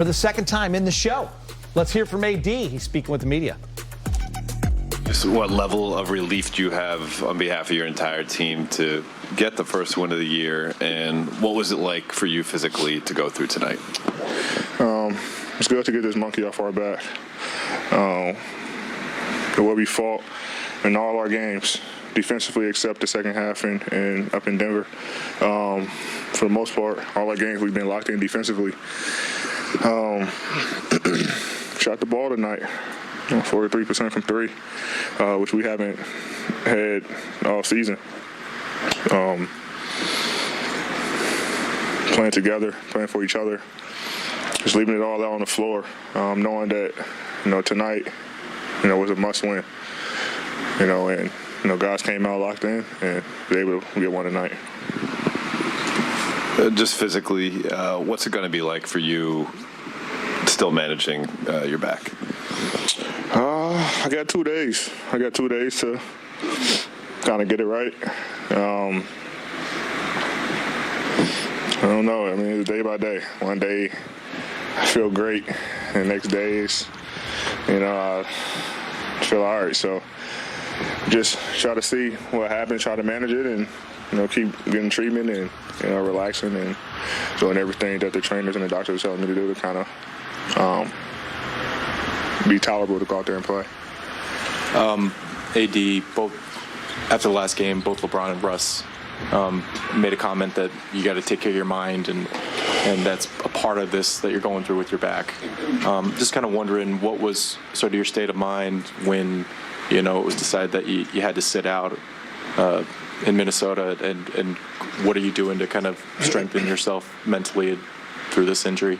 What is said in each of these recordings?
For the second time in the show, let's hear from AD. He's speaking with the media. Just what level of relief do you have on behalf of your entire team to get the first win of the year, and what was it like for you physically to go through tonight? It's good to get this monkey off our back. The way we fought in all our games, defensively except the second half and up in Denver. For the most part, all our games we've been locked in defensively. Shot the ball tonight, 43% from three, which we haven't had all season. Playing together, playing for each other, just leaving it all out on the floor, knowing that, tonight, was a must-win. And guys came out locked in and were able to get one tonight. Just physically, what's it going to be like for you still managing your back? I got 2 days. I got 2 days to kind of get it right. I don't know. I mean, it's day by day. One day I feel great, and the next day is, I feel all right. So just try to see what happens, try to manage it, and keep getting treatment and relaxing and doing everything that the trainers and the doctors tell me to do to kind of be tolerable to go out there and play. AD, both after the last game, both LeBron and Russ made a comment that you got to take care of your mind, and that's a part of this that you're going through with your back. Just kind of wondering, what was sort of your state of mind when it was decided that you had to sit out in Minnesota, and what are you doing to kind of strengthen yourself mentally through this injury?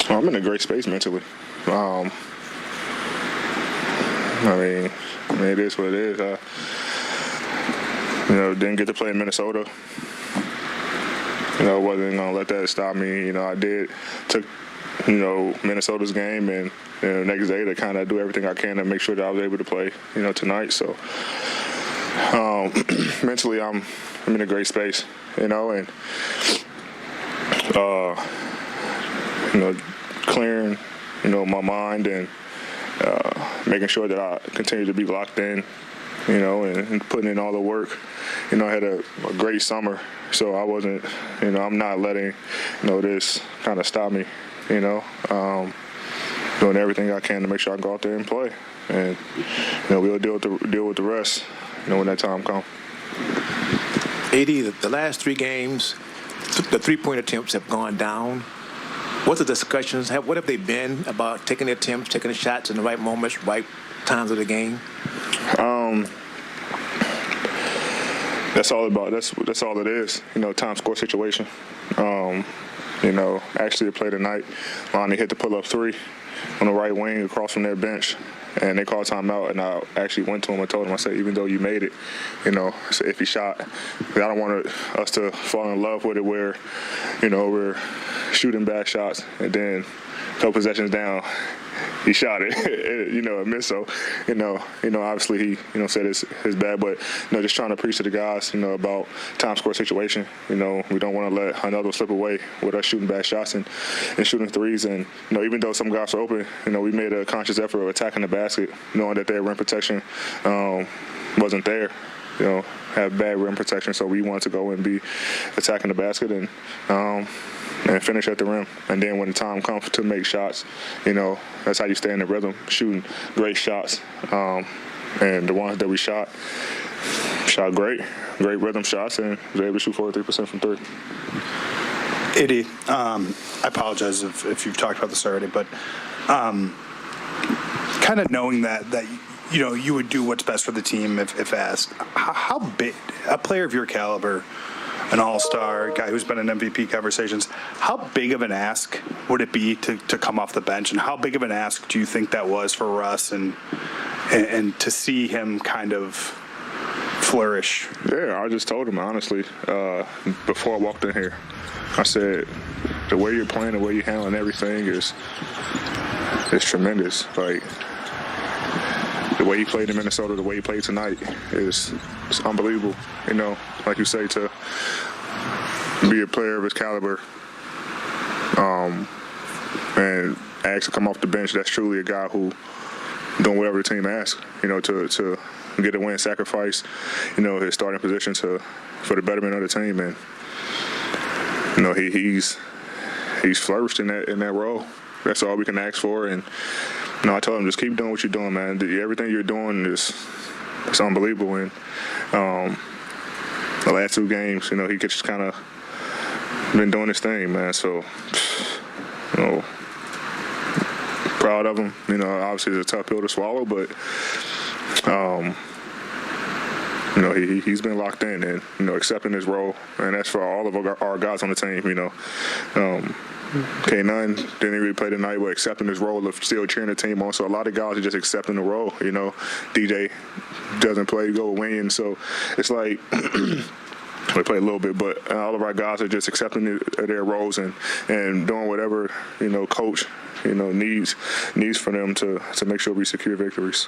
Well, I'm in a great space mentally. I mean, it is what it is. Didn't get to play in Minnesota. Wasn't going to let that stop me. I took Minnesota's game, and the next day to kind of do everything I can to make sure that I was able to play, tonight. So mentally, I'm in a great space, and clearing, my mind and making sure that I continue to be locked in, and putting in all the work. I had a great summer, so I wasn't, I'm not letting, this kind of stop me, doing everything I can to make sure I go out there and play. And, we'll deal with the rest, when that time comes. AD, the last 3 games, the three-point attempts have gone down. What are the discussions? What have they been about taking the attempts, taking the shots in the right moments, right times of the game? That's all it is. Time score situation. Actually, they played tonight. Lonnie hit the pull-up 3 on the right wing across from their bench, and they called timeout. And I actually went to him and told him, I said, even though you made it, it's an iffy shot. I don't want us to fall in love with it where, we're shooting bad shots, and then a couple possessions down, he shot it, and missed. So, obviously he, said it's bad, but, just trying to preach to the guys, about time score situation. We don't want to let another slip away with us shooting bad shots and shooting threes. And, even though some guys are open, we made a conscious effort of attacking the basket, knowing that their rim protection wasn't there. Have bad rim protection, so we wanted to go and be attacking the basket and finish at the rim. And then when the time comes to make shots, that's how you stay in the rhythm, shooting great shots. And the ones that we shot great rhythm shots, and was able to shoot 43% from 3. AD, I apologize if you've talked about this already, but kind of knowing that you would do what's best for the team if asked. How big, a player of your caliber, an all-star, a guy who's been in MVP conversations, how big of an ask would it be to come off the bench? And how big of an ask do you think that was for Russ and to see him kind of flourish? Yeah, I just told him, honestly, before I walked in here, I said, the way you're playing, the way you're handling everything is tremendous. Like, the way he played in Minnesota, the way he played tonight is unbelievable. Like you say, to be a player of his caliber, and ask to come off the bench, that's truly a guy who doing whatever the team asks, to get a win, sacrifice, his starting position for the betterment of the team. And, he's flourished in that role. That's all we can ask for. And, I told him, just keep doing what you're doing, man. Everything you're doing it's unbelievable. And the last 2 games, he just kind of been doing his thing, man. So, proud of him. Obviously it's a tough pill to swallow, but he's been locked in and accepting his role, and that's for all of our guys on the team. K9 didn't really play tonight, but accepting his role of still cheering the team on. So a lot of guys are just accepting the role. DJ doesn't play, go with Wayne, so it's like. We play a little bit, but all of our guys are just accepting their roles and doing whatever coach needs for them to make sure we secure victories.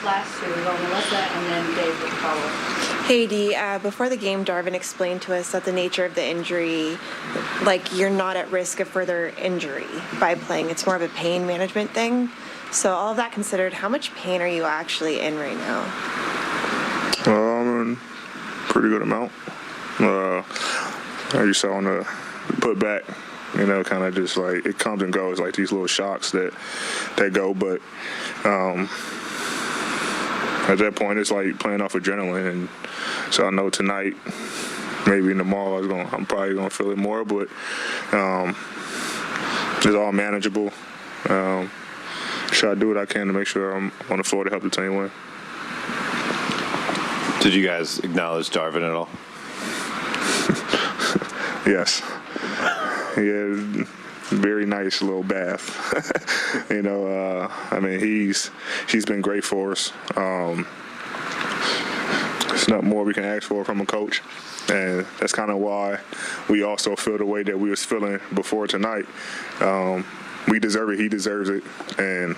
Last 2, we go Melissa and then Dave will follow. Hey, Dee, before the game, Darvin explained to us that the nature of the injury, you're not at risk of further injury by playing. It's more of a pain management thing. So all of that considered, how much pain are you actually in right now? I'm in pretty good amount. As you saw on the putback, kind of just it comes and goes, like these little shocks that go. But at that point, it's like playing off adrenaline. And so I know tonight, maybe in the mall, I'm probably gonna feel it more, but it's all manageable. Try to do what I can to make sure I'm on the floor to help the team win. Did you guys acknowledge Darvin at all? Yes. Yeah, very nice little bath. He's been great for us. It's not more we can ask for from a coach. And that's kind of why we also feel the way that we was feeling before tonight. We deserve it. He deserves it. And,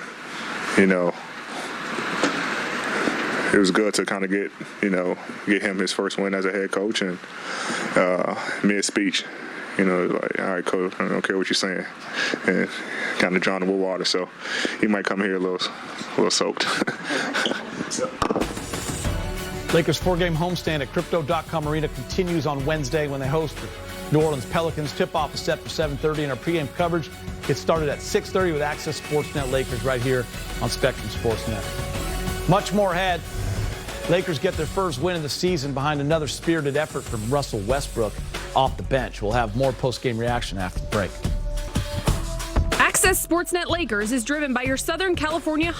it was good to kind of get him his first win as a head coach, and mid-speech, all right, coach, I don't care what you're saying, and kind of drawn him with water, so he might come here a little soaked. Lakers 4-game homestand at Crypto.com Arena continues on Wednesday when they host the New Orleans Pelicans. Tip-off is set for 7:30, and our pregame coverage gets started at 6:30 with Access Sportsnet Lakers right here on Spectrum Sportsnet. Much more ahead. Lakers get their first win of the season behind another spirited effort from Russell Westbrook off the bench. We'll have more post-game reaction after the break. Access Sportsnet Lakers is driven by your Southern California